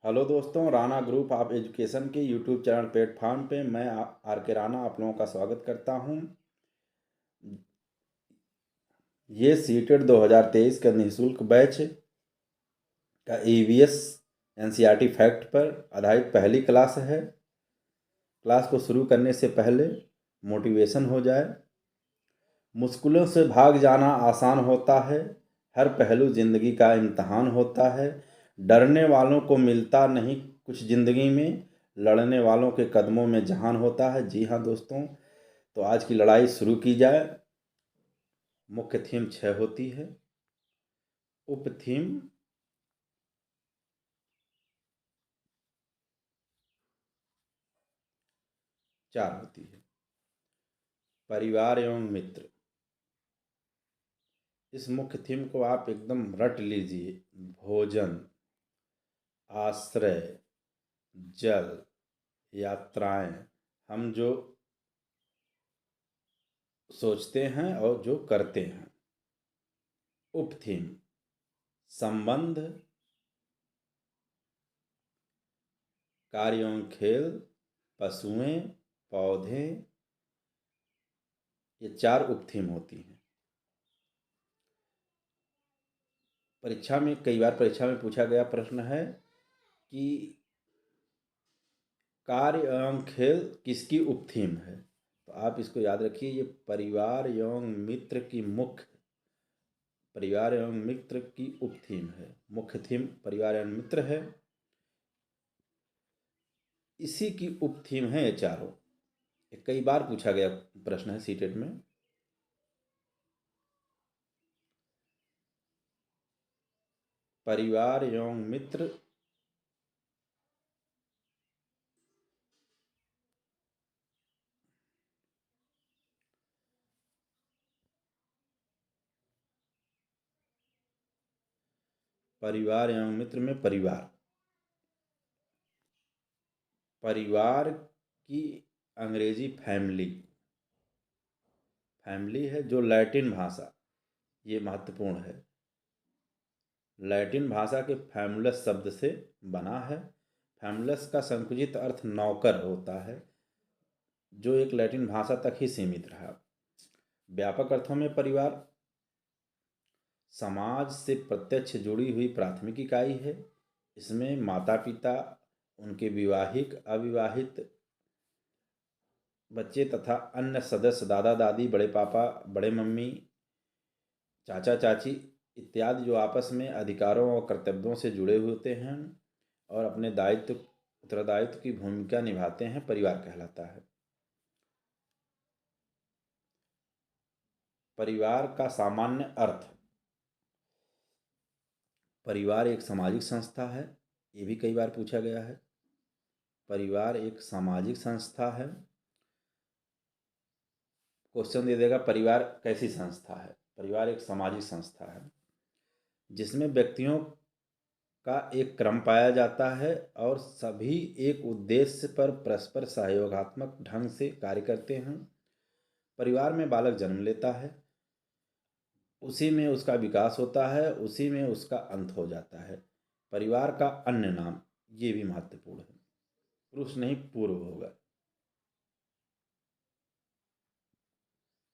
Hello दोस्तों, Rana group of education के YouTube channel platform पे मैं आर के राणा आप लोगों का स्वागत करता हूं। ये सीटेट 2023 का निःशुल्क बैच का ईवीएस एनसीईआरटी फैक्ट पर आधारित पहली क्लास है। क्लास को शुरू करने से पहले मोटिवेशन हो जाए। मुश्किलों से भाग जाना आसान होता है। हर पहलू ज़िंदगी का इम्तहान होता है। डरने वालों को मिलता नहीं कुछ ज़िंदगी में, लड़ने वालों के कदमों में जहान होता है। जी हाँ दोस्तों, तो आज की लड़ाई शुरू की जाए। मुख्य थीम 6 होती है। उप थीम 4 होती है। परिवार एवं मित्र। इस मुख्य थीम को आप एकदम रट लीजिए। भोजन, आश्रय, जल, यात्राएं, हम जो सोचते हैं और जो करते हैं। उप थीम संबंध, कार्य एवं खेल, पशुएं, पौधे। ये 4 उप थीम होती हैं। परीक्षा में पूछा गया प्रश्न है कि कार्य एवं खेल किसकी उप थीम है। तो आप इसको याद रखिए, ये परिवार एवं मित्र की उप थीम है। मुख्य थीम परिवार एवं मित्र है, इसी की उप थीम है ये चारों। ये कई बार पूछा गया प्रश्न है सीटेट में। परिवार एवं मित्र परिवार एवं मित्र में परिवार की अंग्रेजी फैमिली है, जो लैटिन भाषा, ये महत्वपूर्ण है, लैटिन भाषा के फैमुलस शब्द से बना है। फैमुलस का संकुचित अर्थ नौकर होता है, जो एक लैटिन भाषा तक ही सीमित रहा। व्यापक अर्थों में परिवार समाज से प्रत्यक्ष जुड़ी हुई प्राथमिक इकाई है। इसमें माता पिता, उनके विवाहित अविवाहित बच्चे तथा अन्य सदस्य, दादा दादी, बड़े पापा, बड़े मम्मी, चाचा चाची इत्यादि, जो आपस में अधिकारों और कर्तव्यों से जुड़े होते हैं और अपने उत्तरदायित्व की भूमिका निभाते हैं, परिवार कहलाता है। परिवार का सामान्य अर्थ। परिवार एक सामाजिक संस्था है, ये भी कई बार पूछा गया है। परिवार एक सामाजिक संस्था है। क्वेश्चन दे देगा परिवार कैसी संस्था है। परिवार एक सामाजिक संस्था है जिसमें व्यक्तियों का एक क्रम पाया जाता है और सभी एक उद्देश्य पर परस्पर सहयोगात्मक ढंग से कार्य करते हैं। परिवार में बालक जन्म लेता है, उसी में उसका विकास होता है, उसी में उसका अंत हो जाता है। परिवार का अन्य नाम, ये भी महत्वपूर्ण है, पुरुष नहीं पूर्व होगा।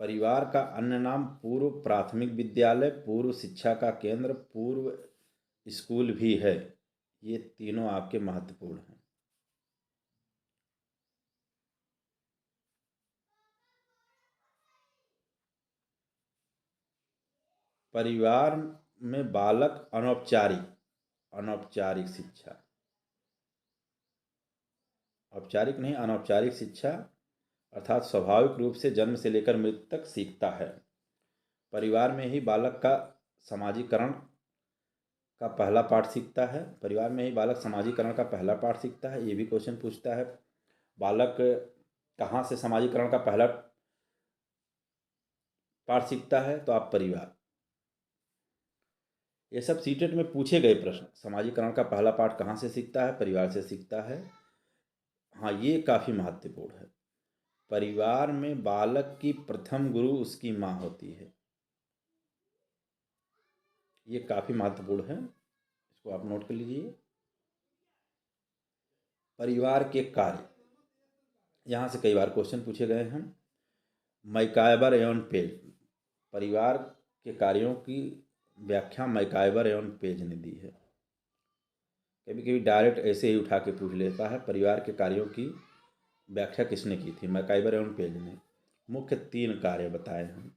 परिवार का अन्य नाम पूर्व प्राथमिक विद्यालय, पूर्व शिक्षा का केंद्र, पूर्व स्कूल भी है। ये तीनों आपके महत्वपूर्ण हैं। परिवार में बालक अनौपचारिक शिक्षा, औपचारिक नहीं अनौपचारिक शिक्षा अर्थात स्वाभाविक रूप से जन्म से लेकर मृत्यु तक सीखता है। परिवार में ही बालक का समाजीकरण का पहला पाठ सीखता है। परिवार में ही बालक समाजीकरण का पहला पाठ सीखता है। ये भी क्वेश्चन पूछता है, बालक कहाँ से समाजीकरण का पहला पाठ सीखता है, तो आप परिवार। ये सब सीटेट में पूछे गए प्रश्न। समाजीकरण का पहला पाठ कहाँ से सीखता है, परिवार से सीखता है। हाँ, ये काफ़ी महत्वपूर्ण है। परिवार में बालक की प्रथम गुरु उसकी माँ होती है। ये काफ़ी महत्वपूर्ण है, इसको आप नोट कर लीजिए। परिवार के कार्य, यहाँ से कई बार क्वेश्चन पूछे गए हैं। मैकाइवर एवं पेज, परिवार के कार्यों की व्याख्या मैकाइवर एवं पेज ने दी है। कभी कभी डायरेक्ट ऐसे ही उठा के पूछ लेता है, परिवार के कार्यों की व्याख्या किसने की थी? मैकाइवर एवं पेज ने। मुख्य 3 कार्य बताए हैं: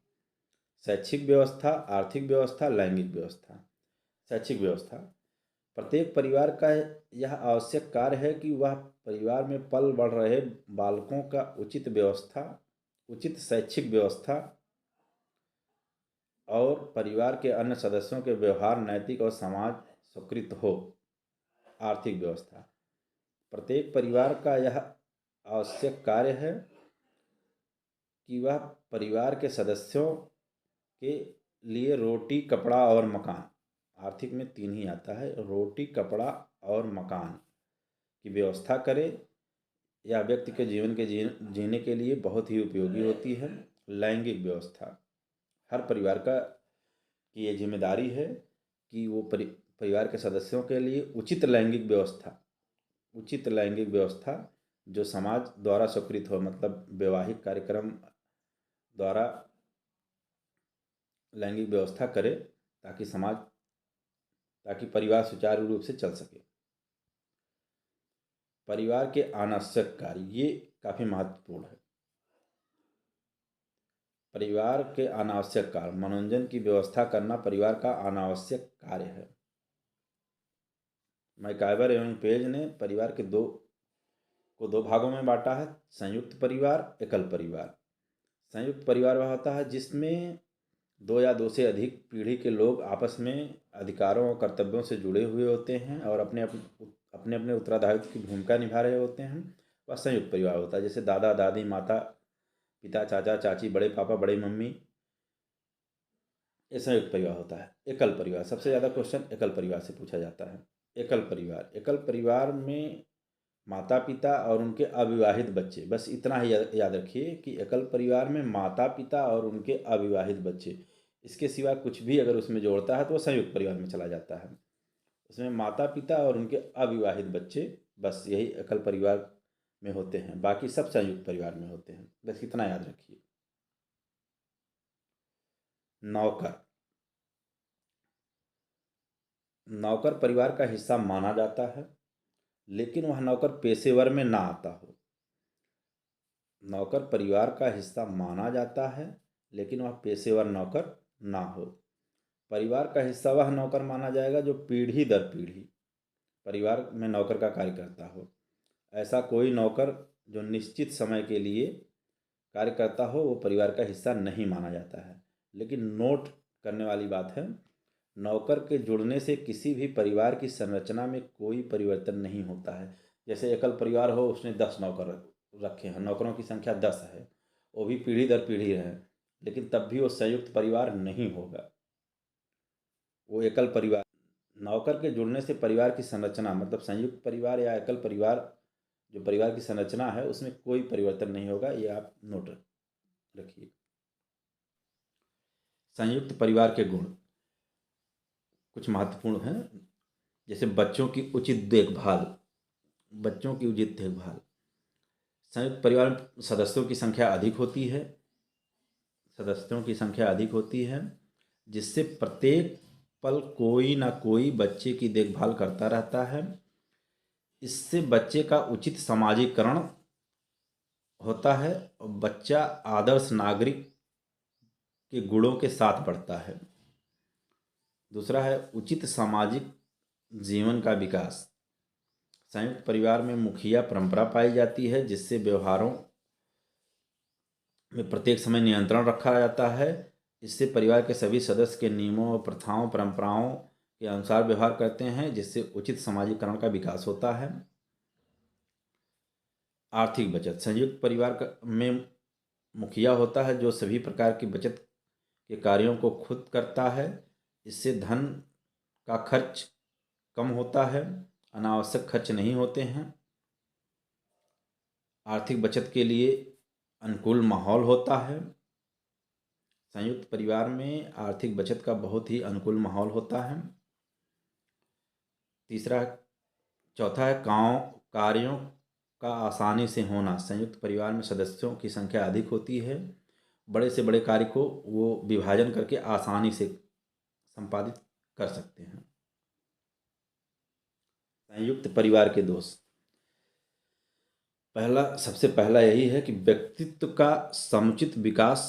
शैक्षिक व्यवस्था, आर्थिक व्यवस्था, लैंगिक व्यवस्था। शैक्षिक व्यवस्था, प्रत्येक परिवार का यह आवश्यक कार्य है कि वह परिवार में पल बढ़ रहे बालकों का उचित शैक्षिक व्यवस्था और परिवार के अन्य सदस्यों के व्यवहार नैतिक और समाज स्वीकृत हो। आर्थिक व्यवस्था, प्रत्येक परिवार का यह आवश्यक कार्य है कि वह परिवार के सदस्यों के लिए रोटी, कपड़ा और मकान, आर्थिक में 3 ही आता है, रोटी, कपड़ा और मकान की व्यवस्था करे। यह व्यक्ति के जीवन के जीने के लिए बहुत ही उपयोगी होती है। लैंगिक व्यवस्था, हर परिवार की ये जिम्मेदारी है कि वो परिवार के सदस्यों के लिए उचित लैंगिक व्यवस्था जो समाज द्वारा स्वीकृत हो, मतलब वैवाहिक कार्यक्रम द्वारा लैंगिक व्यवस्था करे ताकि परिवार सुचारू रूप से चल सके। परिवार के अनावश्यक कार्य, ये काफ़ी महत्वपूर्ण है। परिवार के अनावश्यक कार्य, मनोरंजन की व्यवस्था करना परिवार का अनावश्यक कार्य है। मैकाइवर एवं पेज ने परिवार के दो भागों में बांटा है: संयुक्त परिवार, एकल परिवार। संयुक्त परिवार वह होता है जिसमें 2 या 2 से अधिक पीढ़ी के लोग आपस में अधिकारों और कर्तव्यों से जुड़े हुए होते हैं और अपने अपने उत्तरदायित्व की भूमिका निभा रहे होते हैं। वह संयुक्त परिवार होता है। जैसे दादा दादी, माता पिता, चाचा चाची, बड़े पापा, बड़ी मम्मी, ये संयुक्त परिवार होता है। एकल परिवार, सबसे ज़्यादा क्वेश्चन एकल परिवार से पूछा जाता है। एकल परिवार में माता पिता और उनके अविवाहित बच्चे, बस इतना ही याद रखिए कि एकल परिवार में माता पिता और उनके अविवाहित बच्चे, इसके सिवा कुछ भी अगर उसमें जोड़ता है तो वो संयुक्त परिवार में चला जाता है। उसमें माता पिता और उनके अविवाहित बच्चे, बस यही एकल परिवार में होते हैं, बाकी सब संयुक्त परिवार में होते हैं। बस इतना याद रखिए। नौकर परिवार का हिस्सा माना जाता है, लेकिन वह नौकर पेशेवर में ना आता हो। नौकर परिवार का हिस्सा माना जाता है, लेकिन वह पेशेवर नौकर ना हो। परिवार का हिस्सा वह नौकर माना जाएगा जो पीढ़ी दर पीढ़ी परिवार में नौकर का कार्य करता हो। ऐसा कोई नौकर जो निश्चित समय के लिए कार्य करता हो वो परिवार का हिस्सा नहीं माना जाता है। लेकिन नोट करने वाली बात है, नौकर के जुड़ने से किसी भी परिवार की संरचना में कोई परिवर्तन नहीं होता है। जैसे एकल परिवार हो, उसने 10 नौकर रखे हैं, नौकरों की संख्या 10 है, वो भी पीढ़ी दर पीढ़ी है, लेकिन तब भी वो संयुक्त परिवार नहीं होगा, वो एकल परिवार। नौकर के जुड़ने से परिवार की संरचना, मतलब संयुक्त परिवार या एकल परिवार, जो परिवार की संरचना है उसमें कोई परिवर्तन नहीं होगा, ये आप नोट रखिए। संयुक्त परिवार के गुण कुछ महत्वपूर्ण हैं, जैसे बच्चों की उचित देखभाल। संयुक्त परिवार में सदस्यों की संख्या अधिक होती है, जिससे प्रत्येक पल कोई ना कोई बच्चे की देखभाल करता रहता है। इससे बच्चे का उचित समाजीकरण होता है और बच्चा आदर्श नागरिक के गुणों के साथ बढ़ता है। दूसरा है उचित सामाजिक जीवन का विकास। संयुक्त परिवार में मुखिया परंपरा पाई जाती है, जिससे व्यवहारों में प्रत्येक समय नियंत्रण रखा जाता है। इससे परिवार के सभी सदस्य के नियमों और प्रथाओं परंपराओं के अनुसार व्यवहार करते हैं, जिससे उचित सामाजिकरण का विकास होता है। आर्थिक बचत, संयुक्त परिवार में मुखिया होता है जो सभी प्रकार की बचत के कार्यों को खुद करता है। इससे धन का खर्च कम होता है, अनावश्यक खर्च नहीं होते हैं। आर्थिक बचत के लिए अनुकूल माहौल होता है। संयुक्त परिवार में आर्थिक बचत का बहुत ही अनुकूल माहौल होता है। चौथा है कार्यों का आसानी से होना। संयुक्त परिवार में सदस्यों की संख्या अधिक होती है, बड़े से बड़े कार्य को वो विभाजन करके आसानी से संपादित कर सकते हैं। संयुक्त परिवार के दोष, सबसे पहला यही है कि व्यक्तित्व का समुचित विकास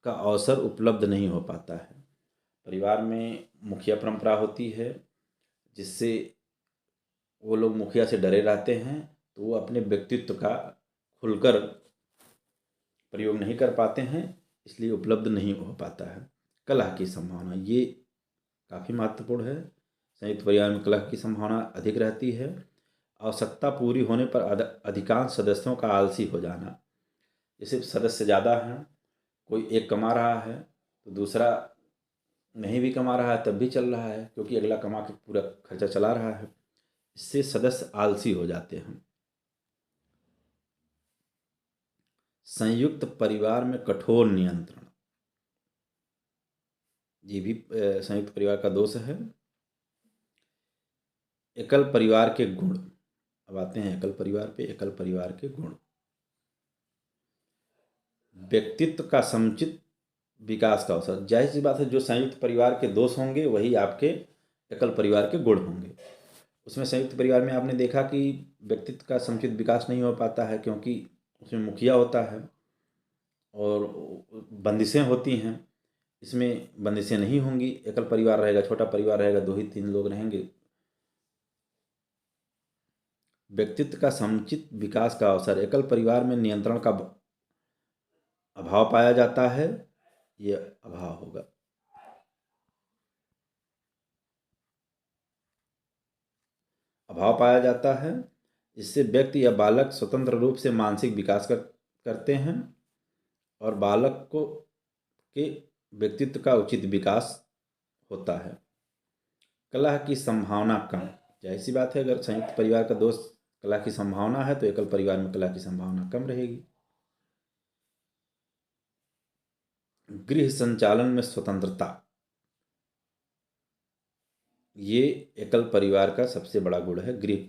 का अवसर उपलब्ध नहीं हो पाता है। परिवार में मुखिया परंपरा होती है, जिससे वो लोग मुखिया से डरे रहते हैं, तो वो अपने व्यक्तित्व का खुलकर प्रयोग नहीं कर पाते हैं, इसलिए उपलब्ध नहीं हो पाता है। कलह की संभावना, ये काफ़ी महत्वपूर्ण है। संयुक्त परिवार में कलह की संभावना अधिक रहती है। आवश्यकता पूरी होने पर अधिकांश सदस्यों का आलसी हो जाना। जैसे सदस्य ज़्यादा हैं, कोई एक कमा रहा है तो दूसरा नहीं भी कमा रहा है तब भी चल रहा है, क्योंकि अगला कमा के पूरा खर्चा चला रहा है। इससे सदस्य आलसी हो जाते हैं। संयुक्त परिवार में कठोर नियंत्रण, ये भी संयुक्त परिवार का दोष है। एकल परिवार के गुण, अब आते हैं एकल परिवार पे। एकल परिवार के गुण, व्यक्तित्व का समुचित विकास का अवसर। जाहिर सी बात है, जो संयुक्त परिवार के दोष होंगे वही आपके एकल परिवार के गुण होंगे। उसमें संयुक्त परिवार में आपने देखा कि व्यक्तित्व का समुचित विकास नहीं हो पाता है, क्योंकि उसमें मुखिया होता है और बंदिशें होती हैं। इसमें बंदिशें नहीं होंगी। एकल परिवार रहेगा, छोटा परिवार रहेगा, 2 ही 3 लोग रहेंगे। व्यक्तित्व का समुचित विकास का अवसर, एकल परिवार में नियंत्रण का अभाव पाया जाता है, ये अभाव होगा। अभाव पाया जाता है, इससे व्यक्ति या बालक स्वतंत्र रूप से मानसिक विकास करते हैं और बालक को के व्यक्तित्व का उचित विकास होता है। कलह की संभावना कम, जाहिर सी बात है, अगर संयुक्त परिवार का दोस्त कलह की संभावना है तो एकल परिवार में कलह की संभावना कम रहेगी। गृह संचालन में स्वतंत्रता, ये एकल परिवार का सबसे बड़ा गुण है। गृह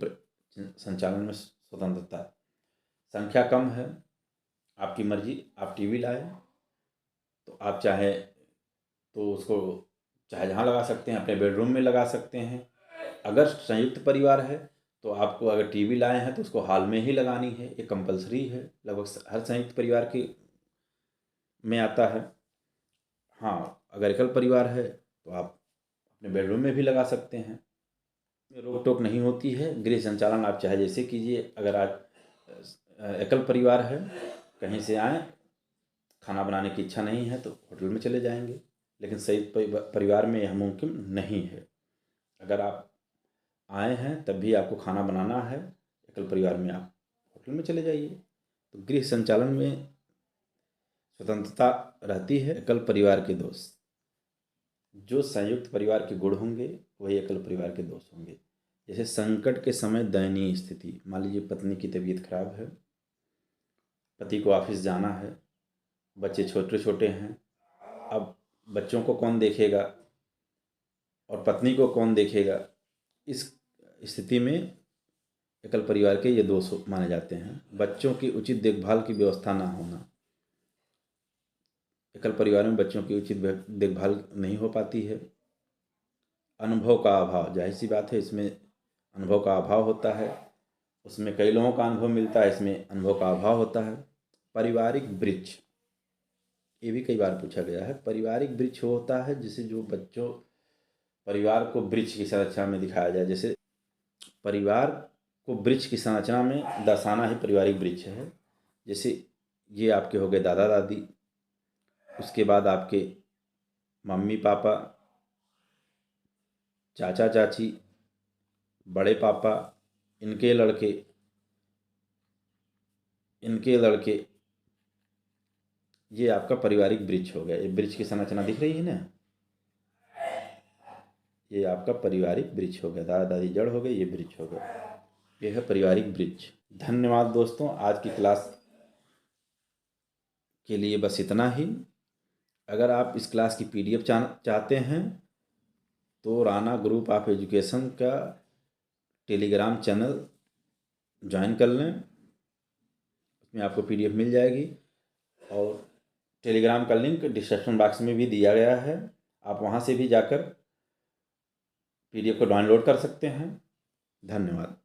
संचालन में स्वतंत्रता, संख्या कम है, आपकी मर्जी। आप टीवी लाए तो आप चाहे तो उसको चाहे जहाँ लगा सकते हैं, अपने बेडरूम में लगा सकते हैं। अगर संयुक्त परिवार है तो आपको अगर टीवी लाए हैं तो उसको हॉल में ही लगानी है, ये कंपलसरी है, लगभग हर संयुक्त परिवार के में आता है। हाँ, अगर एकल परिवार है तो आप अपने बेडरूम में भी लगा सकते हैं, रोक टोक नहीं होती है। गृह संचालन आप चाहे जैसे कीजिए। अगर आज एकल परिवार है, कहीं से आए, खाना बनाने की इच्छा नहीं है तो होटल में चले जाएंगे, लेकिन संयुक्त परिवार में यह मुमकिन नहीं है। अगर आप आए हैं तब भी आपको खाना बनाना है, एकल परिवार में आप होटल में चले जाइए। तो गृह संचालन में स्वतंत्रता रहती है। एकल परिवार के दोष, जो संयुक्त परिवार के गुण होंगे वही एकल परिवार के दोष होंगे। जैसे संकट के समय दयनीय स्थिति, मान लीजिए पत्नी की तबीयत खराब है, पति को ऑफिस जाना है, बच्चे छोटे छोटे हैं, अब बच्चों को कौन देखेगा और पत्नी को कौन देखेगा। इस स्थिति में एकल परिवार के ये दोष माने जाते हैं। बच्चों की उचित देखभाल की व्यवस्था ना होना, एकल परिवार में बच्चों की उचित देखभाल नहीं हो पाती है। अनुभव का अभाव, जाहिर सी बात है, इसमें अनुभव का अभाव होता है। उसमें कई लोगों का अनुभव मिलता है, इसमें अनुभव का अभाव होता है। पारिवारिक वृक्ष, ये भी कई बार पूछा गया है। पारिवारिक वृक्ष होता है जिसे जो बच्चों परिवार को वृक्ष की संरचना में दिखाया जाए। जैसे परिवार को वृक्ष की संरचना में दर्शाना ही पारिवारिक वृक्ष है। जैसे ये आपके हो गए दादा दादी, उसके बाद आपके मम्मी पापा, चाचा चाची, बड़े पापा, इनके लड़के, इनके लड़के, ये आपका पारिवारिक वृक्ष हो गया। ये वृक्ष की संरचना दिख रही है ना, ये आपका पारिवारिक वृक्ष हो गया। दादा दादी जड़ हो गए, ये वृक्ष हो गया, ये है पारिवारिक वृक्ष। धन्यवाद दोस्तों, आज की क्लास के लिए बस इतना ही। अगर आप इस क्लास की PDF चाहते हैं तो राणा ग्रुप ऑफ एजुकेशन का टेलीग्राम चैनल ज्वाइन कर लें। उसमें आपको PDF मिल जाएगी और टेलीग्राम का लिंक डिस्क्रिप्शन बॉक्स में भी दिया गया है, आप वहाँ से भी जाकर PDF को डाउनलोड कर सकते हैं। धन्यवाद।